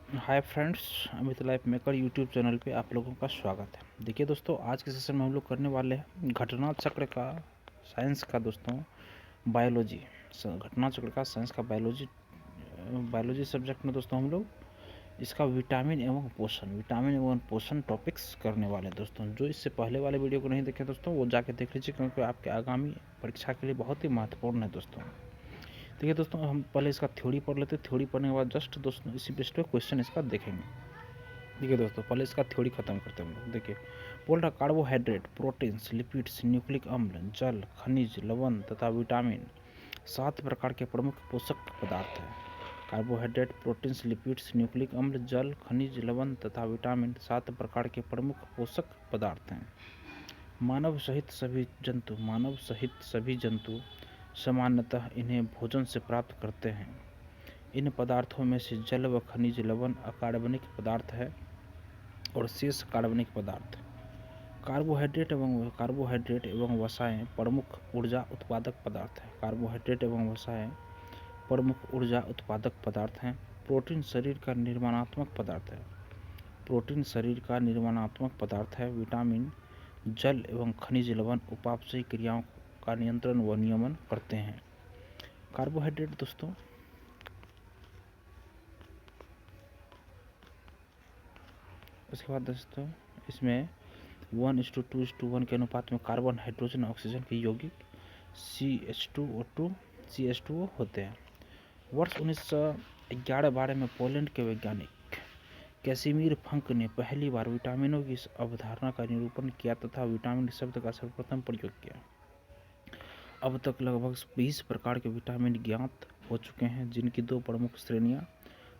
Hi friends, Amit life maker YouTube channel पे आप लोगों का स्वागत है। देखिए दोस्तों, आज के सेशन में हम लोग करने वाले हैं घटना चक्र का साइंस का दोस्तों बायोलॉजी। घटना चक्र का साइंस का बायोलॉजी सब्जेक्ट में दोस्तों हम लोग इसका विटामिन एवं पोषण टॉपिक्स करने वाले हैं दोस्तों। जो इससे पहले वाले वीडियो को नहीं देखे दोस्तों, वो जाके देख लीजिए, क्योंकि आपके आगामी परीक्षा के लिए बहुत ही महत्वपूर्ण है दोस्तों। देखिए दोस्तों, हम पहले इसका थ्योरी पढ़ लेते हैं। थ्योरी पढ़ने के बाद जस्ट दोस्तों इसी बेस पे क्वेश्चन इसका देखेंगे। देखिए दोस्तों, पहले इसका थ्योरी खत्म करते हैं हम लोग। देखिए, बोल रहा कार्बोहाइड्रेट, प्रोटीन्स, लिपिड्स, न्यूक्लिक अम्ल, जल, खनिज, लवण तथा विटामिन 7 प्रकार के प्रमुख पोषक पदार्थ हैं। कार्बोहाइड्रेट, प्रोटीन्स, लिपिड्स, न्यूक्लिक अम्ल, जल, खनिज, लवण तथा विटामिन 7 प्रकार के प्रमुख पोषक पदार्थ हैं। मानव सहित सभी जंतु सामान्यतः इन्हें भोजन से प्राप्त करते हैं। इन पदार्थों में से जल व खनिज लवण अकार्बनिक पदार्थ है और शेष कार्बनिक पदार्थ। कार्बोहाइड्रेट एवं वसाएं प्रमुख ऊर्जा उत्पादक पदार्थ हैं। कार्बोहाइड्रेट एवं वसाएं प्रमुख ऊर्जा उत्पादक पदार्थ हैं। प्रोटीन शरीर का निर्माणात्मक पदार्थ है। विटामिन, जल एवं खनिज लवण उपापचयी क्रियाओं का नियंत्रण व नियमन करते हैं। कार्बोहाइड्रेट दोस्तों, उसके बाद दोस्तों इसमें 1:2:1 के अनुपात में कार्बन, हाइड्रोजन, ऑक्सीजन के यौगिक CH2O होते हैं। वर्ष 1911-12 में पोलैंड के वैज्ञानिक कैसिमिर फंक ने पहली बार विटामिनों की इस अवधारणा का निरूपण किया तथा विटामिन शब्द का सर्वप्रथम प्रयोग किया। अब तक लगभग 20 प्रकार के विटामिन ज्ञात हो चुके हैं, जिनकी 2 प्रमुख श्रेणियां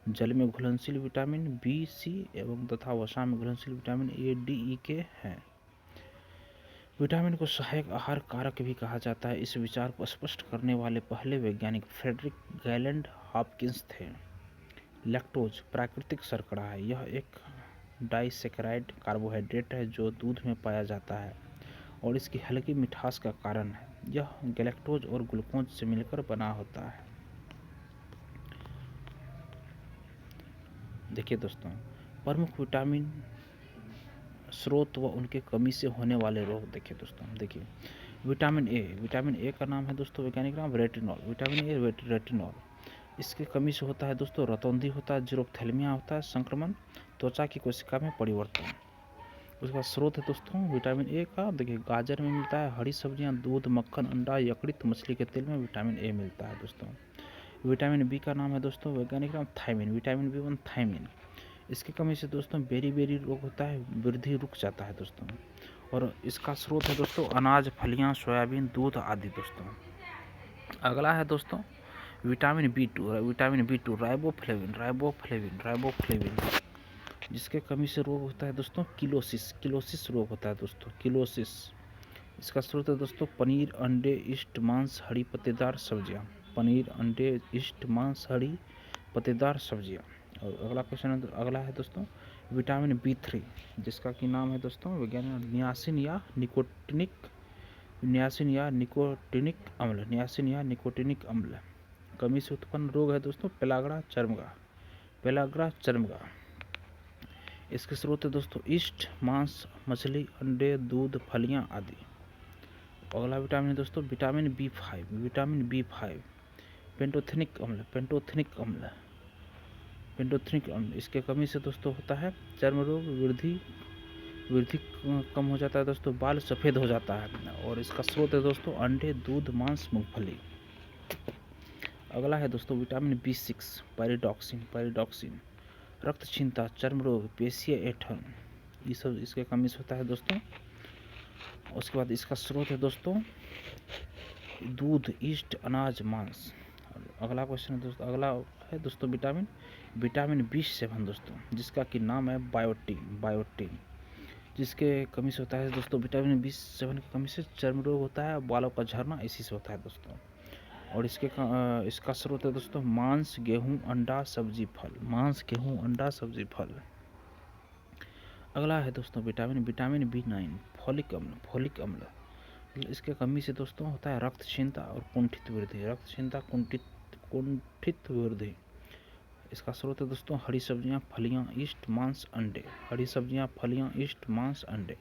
जल में घुलनशील विटामिन बी, सी एवं तथा वसा में घुलनशील विटामिन ए, डी, ई के हैं। विटामिन को सहायक आहार कारक भी कहा जाता है। इस विचार को स्पष्ट करने वाले पहले वैज्ञानिक फ्रेडरिक गैलेंड हॉपकिंस थे। लैक्टोज प्राकृतिक शर्करा है। यह एक डाइसैकेराइड कार्बोहाइड्रेट है जो दूध में पाया जाता है और इसकी हल्की मिठास का कारण है। यह गैलेक्टोज और ग्लूकोज से मिलकर बना होता है। देखिए दोस्तों, प्रमुख विटामिन स्रोत व उनके कमी से होने वाले रोग। देखिए दोस्तों, देखिए विटामिन ए का नाम है दोस्तों, वैज्ञानिक नाम रेटिनॉल। विटामिन ए रेटिनॉल, इसकी कमी से होता है दोस्तों रतौंधी होता है, जीरोप्थेल्मिया होता है, संक्रमण, त्वचा की कोशिका में परिवर्तन। उसके बाद स्रोत है दोस्तों विटामिन ए का, देखिए गाजर में मिलता है, हरी सब्जियां, दूध, मक्खन, अंडा, यकृत, मछली के तेल में विटामिन ए मिलता है दोस्तों। विटामिन बी का नाम है दोस्तों, वैज्ञानिक नाम थायमिन। विटामिन बी 1 थायमिन, इसकी कमी से दोस्तों बेरी रोग होता है, वृद्धि रुक जाता है दोस्तों। और इसका स्रोत है दोस्तों अनाज, फलियां, सोयाबीन, दूध आदि दोस्तों। अगला है दोस्तों विटामिन बी टू राइबोफ्लेविन, जिसके कमी से रोग होता है दोस्तों किलोसिस रोग होता है दोस्तों, किलोसिस। इसका स्रोत है दोस्तों पनीर, अंडे, इष्ट, मांस, हरी पत्तेदार सब्जियां। पनीर, अंडे, इष्ट, मांस, हरी पत्तेदार सब्जियां। और अगला है दोस्तों विटामिन बी 3, जिसका की नाम है दोस्तों वैज्ञानिक नियासिन या निकोटिनिक अम्ल। कमी से उत्पन्न रोग है दोस्तों पेलाग्रा चर्मगा। इसके स्रोत है दोस्तों इष्ट, मांस, मछली, अंडे, दूध, फलियां आदि। अगला विटामिन है दोस्तों विटामिन बी 5 पेंटोथेनिक अम्ल। इसके कमी से दोस्तों होता है चर्म रोग, वृद्धि कम हो जाता है दोस्तों, बाल सफ़ेद हो जाता है। और इसका स्रोत है दोस्तों अंडे, दूध, मांस, मूंगफली। अगला है दोस्तों विटामिन बी 6 पैराडॉक्सिन, रक्त क्षीणता, चर्म रोग, पेशीय ऐंठन, ये सब इसके कमी से होता है दोस्तों। उसके बाद इसका स्रोत है दोस्तों दूध, ईस्ट, अनाज, मांस। अगला है दोस्तों विटामिन बी 7 दोस्तों, जिसका कि नाम है बायोटिन, जिसके कमी से होता है दोस्तों विटामिन बी 7 की कमी से चर्म रोग होता है, बालों का झड़ना इसी से होता है दोस्तों। और इसका स्रोत है दोस्तों मांस, गेहूं, अंडा, सब्जी, फल। अगला है दोस्तों विटामिन बी 9 फोलिक अम्ल। इसके कमी से दोस्तों होता है रक्त क्षीणता और कुंठित वृद्धि। इसका स्रोत है दोस्तों हरी सब्जियां, फलियां, ईस्ट, मांस, अंडे। हरी सब्जियां, फलियां, ईस्ट, मांस, अंडे।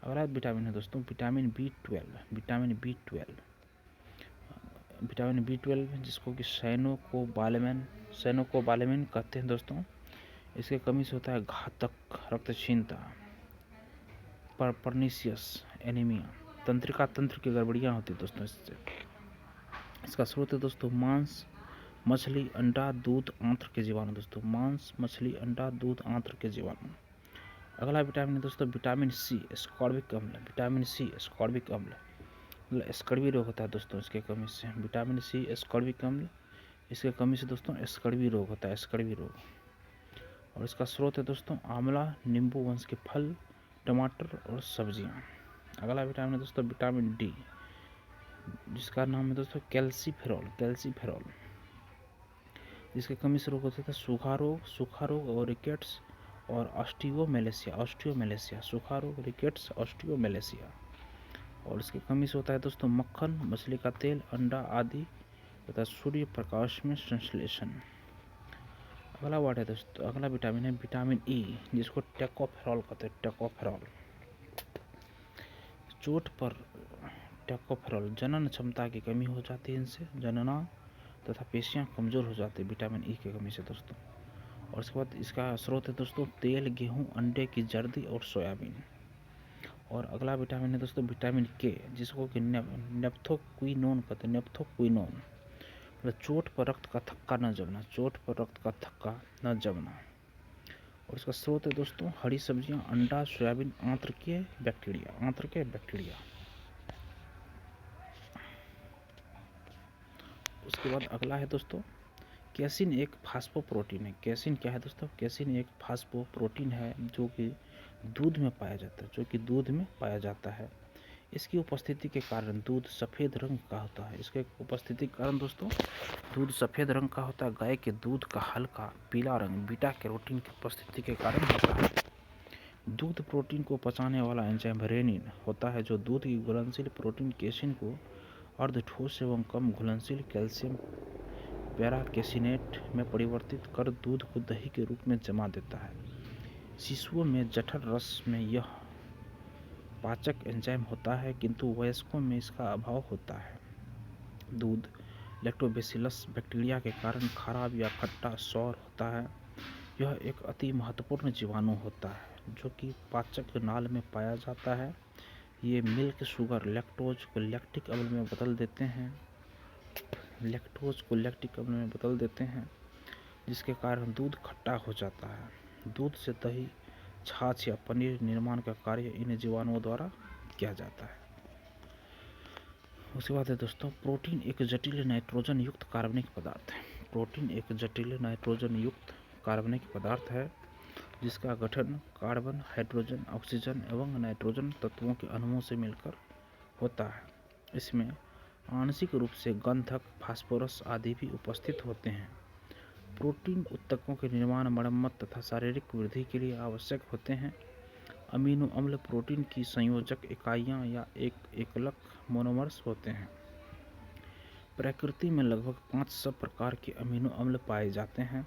अगला विटामिन है दोस्तों विटामिन B12। विटामिन B12 जिसको कि साइनोकोबालेमिन कहते हैं दोस्तों। इसके कमी से होता है घातक रक्तहीनता, परनीसियस एनीमिया, तंत्र की गड़बड़ियाँ होती है दोस्तों इससे। इसका स्रोत है दोस्तों मांस, मछली, अंडा, दूध, आंत्र के जीवाणु। दोस्तों मांस, मछली, अंडा, दूध, आंत्र के जीवाणु। अगला विटामिन है दोस्तों विटामिन सी, एस्कॉर्बिक अम्ल। विटामिन सी, एस्कॉर्बिक अम्ल, मतलब एस्कर्वी रोग होता है दोस्तों इसके कमी से। विटामिन सी, एस्कॉर्बिक अम्ल, इसके कमी से दोस्तों एस्कर्वी रोग होता है, एस्कर्वी रोग। और इसका स्रोत है दोस्तों आंवला, नींबू वंश के फल, टमाटर और सब्जियां। अगला विटामिन है दोस्तों विटामिन डी, जिसका नाम है दोस्तों कैल्सीफेरॉल। जिसके कमी से रोग होता है सूखा रोग और रिकेट्स और ऑस्टियोमेलेसिया। सूखा रोग, रिकेट्स, ऑस्टियोमेलेसिया। और इसकी कमी से होता है दोस्तों मक्खन, मछली का तेल, अंडा आदि तथा सूर्य प्रकाश में संश्लेषण। अगला वर्ड है दोस्तों, अगला विटामिन है विटामिन ई, जिसको टोकोफेरॉल कहते हैं, टोकोफेरॉल। चोट पर टोकोफेरॉल, जनन क्षमता की कमी हो जाती है इनसे, जनना तथा पेशियां कमजोर हो जाती है विटामिन ई की कमी से दोस्तों। और इसके बाद इसका स्रोत है दोस्तों तेल, गेहूं, अंडे की जर्दी और सोयाबीन। और अगला विटामिन है दोस्तों विटामिन के, जिसको कि नेप्थोक्विनोन कहते हैं, नेप्थोक्विनोन, मतलब चोट पर रक्त का थक्का न जमना। और इसका स्रोत है दोस्तों हरी सब्जियां, अंडा, सोयाबीन, आंत्र के बैक्टीरिया। उसके बाद अगला है दोस्तों कैसिन, एक फास्फोप्रोटीन है। कैसिन क्या है दोस्तों? कैसिन एक फास्फोप्रोटीन है जो कि दूध में पाया जाता है। इसकी उपस्थिति के कारण दूध सफ़ेद रंग का होता है। इसके उपस्थिति के कारण दोस्तों दूध सफ़ेद रंग का होता है। गाय के दूध का हल्का पीला रंग बीटा कैरोटीन की उपस्थिति के कारण होता है। दूध प्रोटीन को पचाने वाला एंजाइम रेनिन होता है जो दूध की घुलनशील प्रोटीन कैसिन को अर्धठोस एवं कम घुलनशील कैल्शियम पैराकेसिनेट में परिवर्तित कर दूध को दही के रूप में जमा देता है। शिशुओं में जठर रस में यह पाचक एंजाइम होता है किंतु वयस्कों में इसका अभाव होता है। दूध लैक्टोबैसिलस बैक्टीरिया के कारण खराब या खट्टा सौर होता है। यह एक अति महत्वपूर्ण जीवाणु होता है जो कि पाचक नाल में पाया जाता है। ये मिल्क शुगर लैक्टोज को लैक्टिक अम्ल में बदल देते हैं जिसके कारण दूध खट्टा हो जाता है। दूध से दही, छाछ या पनीर निर्माण का कार्य इन जीवाणुओं द्वारा किया जाता है। उसके बाद है दोस्तों प्रोटीन एक जटिल नाइट्रोजन युक्त कार्बनिक पदार्थ है। प्रोटीन एक जटिल नाइट्रोजन युक्त कार्बनिक पदार्थ है जिसका गठन कार्बन, हाइड्रोजन, ऑक्सीजन एवं नाइट्रोजन तत्वों के अणुओं से मिलकर होता है। इसमें आंशिक रूप से गंधक, फास्फोरस आदि भी उपस्थित होते हैं। प्रोटीन ऊतकों के निर्माण, मरम्मत तथा शारीरिक वृद्धि के लिए आवश्यक होते हैं। अमीनो अम्ल प्रोटीन की संयोजक इकाइयां या एकलक मोनोमर्स होते हैं। प्रकृति में लगभग 500 प्रकार के अमीनो अम्ल पाए जाते हैं।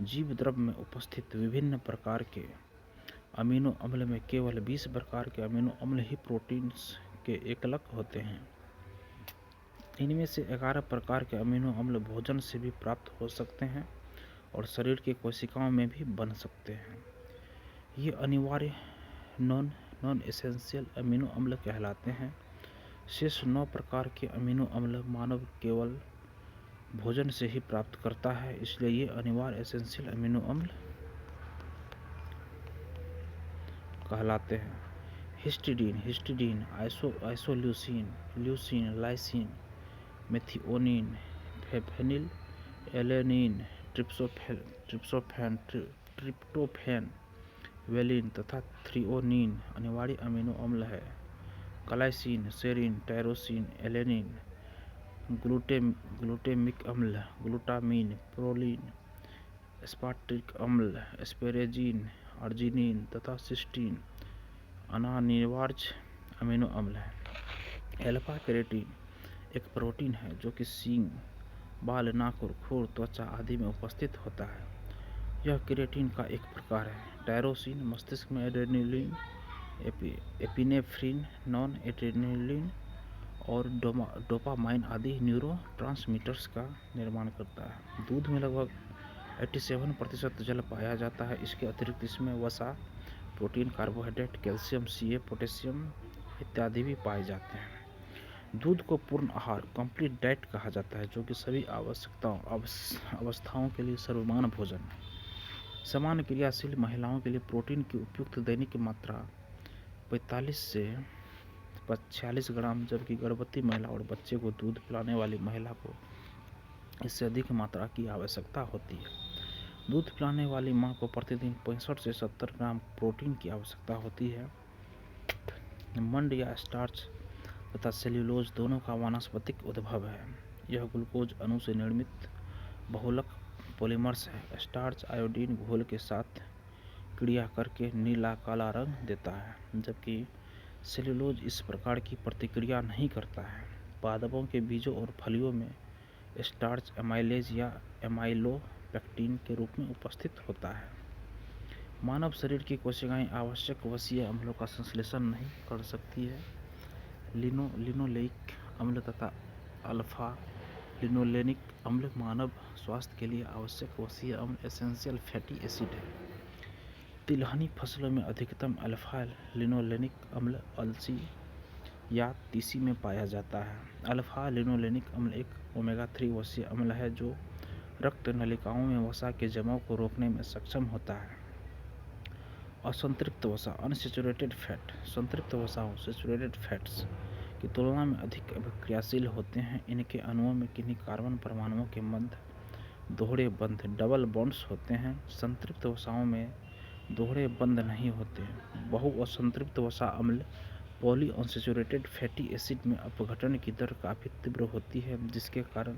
जीव द्रव्य में उपस्थित विभिन्न प्रकार के अमीनो अम्ल में केवल 20 प्रकार के अमीनो अम्ल ही प्रोटीन्स के एकलक होते हैं। इनमें से 11 प्रकार के अमीनो अम्ल भोजन से भी प्राप्त हो सकते हैं और शरीर की कोशिकाओं में भी बन सकते हैं। ये अनिवार्य नॉन एसेंशियल अमीनो अम्ल कहलाते हैं। शेष 9 प्रकार के अमीनो अम्ल मानव केवल भोजन से ही प्राप्त करता है, इसलिए ये अनिवार्य एसेंशियल अमीनो अम्ल कहलाते हैं। Histidine, isoleucine, leucine, lysine, methionine, phenylalanine, tryptophan, valine तथा थ्रियोनिन अनिवार्य अमीनो अम्ल है। Glycine, serine, tyrosine, alanine, glutamic अम्ल, ग्लूटामीन, प्रोलीन, एस्पार्टिक अम्ल, एस्पेरेजिन, अर्जिनिन तथा सिस्टीन अनिवार्य अमीनो अम्ल है। अल्फा केराटिन एक प्रोटीन है जो कि सींग, बाल, नाखून, खुर, त्वचा आदि में उपस्थित होता है। यह केराटिन का एक प्रकार है। टायरोसिन मस्तिष्क में एड्रेनलिन, एपिनेफ्रिन, नॉन एड्रेनलिन और डोपामाइन आदि न्यूरोट्रांसमीटर्स का निर्माण करता है। दूध में लगभग 87% जल पाया जाता है। इसके अतिरिक्त इसमें वसा, protein, carbohydrate, calcium, Ca, potassium इत्यादि भी पाए जाते हैं। दूध को पूर्ण आहार, कंप्लीट डाइट कहा जाता है, जो कि सभी अवस्थाओं के लिए सर्वमान्य भोजन है। सामान्य क्रियाशील महिलाओं के लिए प्रोटीन की उपयुक्त दैनिक मात्रा 45 से 46 ग्राम, जबकि गर्भवती महिला और बच्चे को दूध पिलाने वाली महिला को इससे अधिक मात्रा की आवश्यकता होती है। दूध पिलाने वाली मां को प्रतिदिन 65 से 70 ग्राम प्रोटीन की आवश्यकता होती है। मंड या स्टार्च तथा सेल्यूलोज दोनों का वानस्पतिक उद्भव है। यह ग्लूकोज अणु से निर्मित बहुलक पॉलीमर्स है। स्टार्च आयोडीन घोल के साथ क्रिया करके नीला काला रंग देता है, जबकि सेल्यूलोज इस प्रकार की प्रतिक्रिया नहीं करता है। पादपों के बीजों और फलियों में स्टार्च एमाइलेज या एमाइलोपेक्टिन के रूप में उपस्थित होता है। मानव शरीर की कोशिकाएं आवश्यक वसीय अम्लों का संश्लेषण नहीं कर सकती है। लिनोलेइक अम्ल तथा अल्फा लिनोलेनिक अम्ल मानव स्वास्थ्य के लिए आवश्यक वसीय अम्ल एसेंशियल फैटी एसिड है। तिलहनी फसलों में अधिकतम अल्फा लिनोलेनिक अम्ल अलसी या तीसी में पाया जाता है। अल्फा लिनोलेनिक अम्ल एक ओमेगा 3 वसीय अम्ल है जो रक्त नलिकाओं में वसा के जमाव को रोकने में सक्षम होता है। असंतृप्त वसा अनसैचुरेटेड फैट संतृप्त वसाओं सैचुरेटेड फैट्स की तुलना में अधिक अभिक्रियाशील होते हैं। इनके अणुओं में किन्हीं कार्बन परमाणुओं के मध्य दोहरे बंध डबल बॉन्ड्स होते हैं। संतृप्त वसाओं में दोहरे बंध नहीं होते। बहुअसंतृप्त वसा अम्ल पॉली अनसैचुरेटेड फैटी एसिड में अपघटन की दर काफ़ी तीव्र होती है, जिसके कारण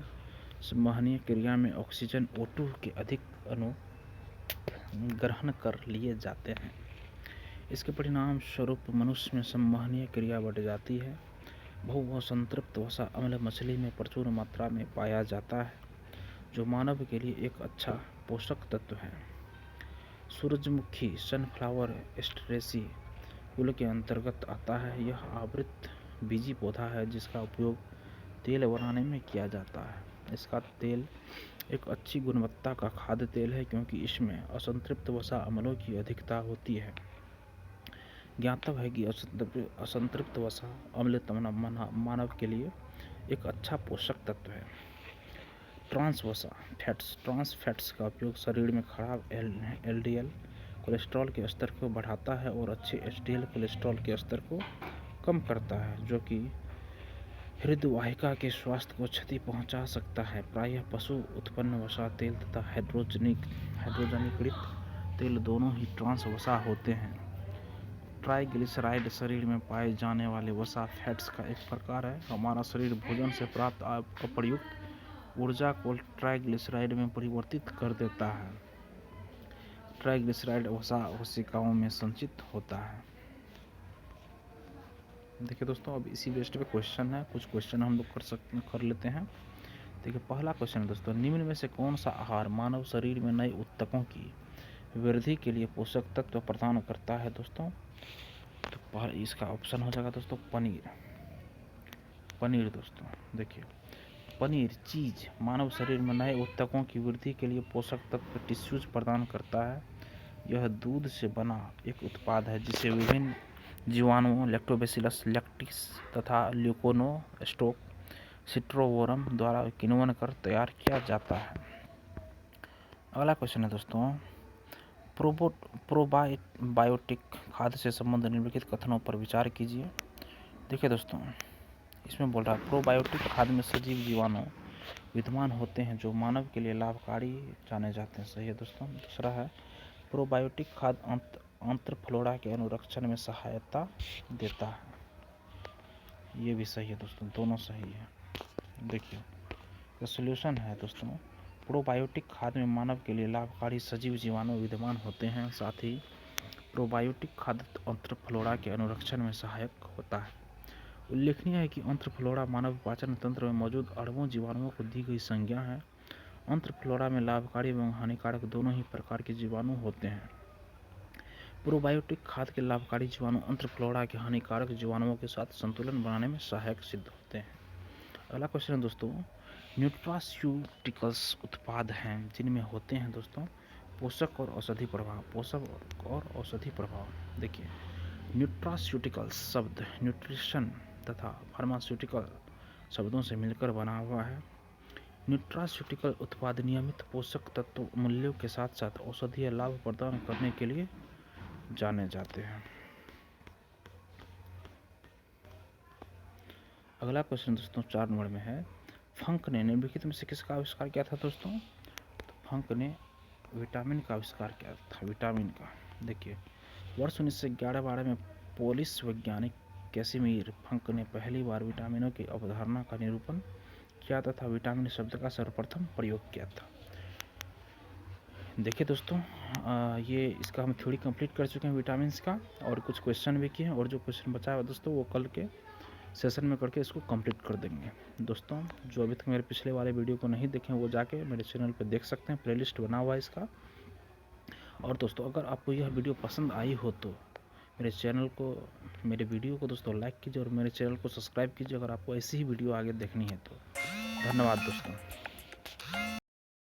संवहनीय क्रिया में ऑक्सीजन O2 के अधिक अणु ग्रहण कर लिए जाते हैं। इसके परिणाम स्वरूप मनुष्य में संवहनीय क्रिया बढ़ जाती है। बहुअसंतृप्त वसा अम्ल मछली में प्रचुर मात्रा में पाया जाता है, जो मानव के लिए एक अच्छा पोषक तत्व है। सूरजमुखी सनफ्लावर एस्टेरेसी कुल के अंतर्गत आता है। यह आवृत बीजी पौधा है जिसका उपयोग तेल बनाने में किया जाता है। इसका तेल एक अच्छी गुणवत्ता का खाद्य तेल है क्योंकि इसमें असंतृप्त वसा अम्लों की अधिकता होती है। ज्ञातव्य है कि असंतृप्त वसा अम्ल मानव के लिए एक अच्छा पोषक तत्व है। ट्रांस वसा फैट्स ट्रांस फैट्स का उपयोग शरीर में खराब LDL कोलेस्ट्रॉल के स्तर को बढ़ाता है और अच्छे HDL कोलेस्ट्रॉल के स्तर को कम करता है, जो कि हृदय वाहिका के स्वास्थ्य को क्षति पहुंचा सकता है। प्रायः पशु उत्पन्न वसा तेल तथा हाइड्रोजनीकृत तेल दोनों ही ट्रांस वसा होते हैं। ट्राइग्लिसराइड शरीर में पाए जाने वाले वसा फैट्स का एक प्रकार है। हमारा शरीर भोजन से प्राप्त अप्रयुक्त ऊर्जा को ट्राइग्लिसराइड में परिवर्तित कर देता है। ट्राइग्लिसराइड वसा कोशिकाओं में संचित होता है। देखिए दोस्तों, अब इसी बेस्ड पे क्वेश्चन है, कुछ क्वेश्चन हम लोग कर लेते हैं। देखिए पहला क्वेश्चन है दोस्तों, निम्न में से कौन सा आहार मानव शरीर में नए ऊतकों की वृद्धि के लिए पोषक तत्व प्रदान करता है दोस्तों? तो इसका ऑप्शन हो जाएगा दोस्तों पनीर दोस्तों। देखिए पनीर चीज मानव शरीर में नए ऊतकों की वृद्धि के लिए पोषक तत्व टिश्यूज प्रदान करता है। यह दूध से बना एक उत्पाद है जिसे विभिन्न जीवाणुओं लैक्टोबैसिलस लैक्टिस तथा ल्यूकोनोस्टोक सिट्रोवोरम द्वारा किण्वन कर तैयार किया जाता है। अगला क्वेश्चन है दोस्तों, प्रोबायोटिक खाद्य से संबंधित निम्नलिखित कथनों पर विचार कीजिए। देखिए दोस्तों, इसमें बोल रहा है प्रोबायोटिक खाद्य में सजीव जीवाणु विद्यमान होते हैं जो मानव के लिए लाभकारी जाने जाते हैं। सही है दोस्तों। दूसरा है प्रोबायोटिक खाद्य आंत्रफ्लोरा के अनुरक्षण में सहायता देता है। ये भी सही है दोस्तों, दोनों सही है। देखिए तो सोल्यूशन है दोस्तों, प्रोबायोटिक खाद्य में मानव के लिए लाभकारी सजीव जीवाणु विद्यमान होते हैं। साथ ही प्रोबायोटिक खाद्य आंत्रफ्लोरा के अनुरक्षण में सहायक होता है उल्लेखनीय है कि अंतर्फ्लोरा मानव पाचन तंत्र में मौजूद अरबों जीवाणुओं को दी गई संज्ञा है। अंतर्फ्लोरा में लाभकारी एवं हानिकारक दोनों ही प्रकार के जीवाणु होते हैं। प्रोबायोटिक खाद्य के लाभकारी जीवाणु अंतर्फ्लोरा के हानिकारक जीवाणुओं के साथ संतुलन बनाने में सहायक सिद्ध होते हैं। अगला क्वेश्चन है दोस्तों, न्यूट्रास्यूटिकल्स उत्पाद हैं जिनमें होते हैं दोस्तों पोषक और औषधि प्रभाव। देखिए, न्यूट्रास्यूटिकल्स शब्द न्यूट्रिशन तथा फार्मास्यूटिकल शब्दों से मिलकर बना हुआ है। न्यूट्रास्यूटिकल उत्पाद नियमित पोषक तत्व मूल्यों के साथ साथ औषधीय लाभ प्रदान करने के लिए जाने जाते हैं। अगला क्वेश्चन दोस्तों 4 नंबर में है, फंक ने निम्नलिखित में से किसका आविष्कार किया था दोस्तों? तो फंक ने विटामिन का आविष्कार किया था, विटामिन का। देखिए, वर्ष 1911-12 में पोलिश वैज्ञानिक कैसिमीर फंक ने पहली बार विटामिनों की अवधारणा का निरूपण किया तथा विटामिन शब्द का सर्वप्रथम प्रयोग किया था। देखिए दोस्तों, ये इसका हम थ्योरी कंप्लीट कर चुके हैं विटामिन का, और कुछ क्वेश्चन भी किए हैं, और जो क्वेश्चन बचा है दोस्तों वो कल के सेशन में करके इसको कंप्लीट कर देंगे। दोस्तों, जो अभी तक मेरे पिछले वाले वीडियो को नहीं देखें वो जाके मेरे चैनल पर देख सकते हैं, प्लेलिस्ट बना हुआ है इसका। और दोस्तों, अगर आपको यह वीडियो पसंद आई हो तो मेरे वीडियो को दोस्तों लाइक कीजिए और मेरे चैनल को सब्सक्राइब कीजिए अगर आपको ऐसी ही वीडियो आगे देखनी है तो। धन्यवाद दोस्तों।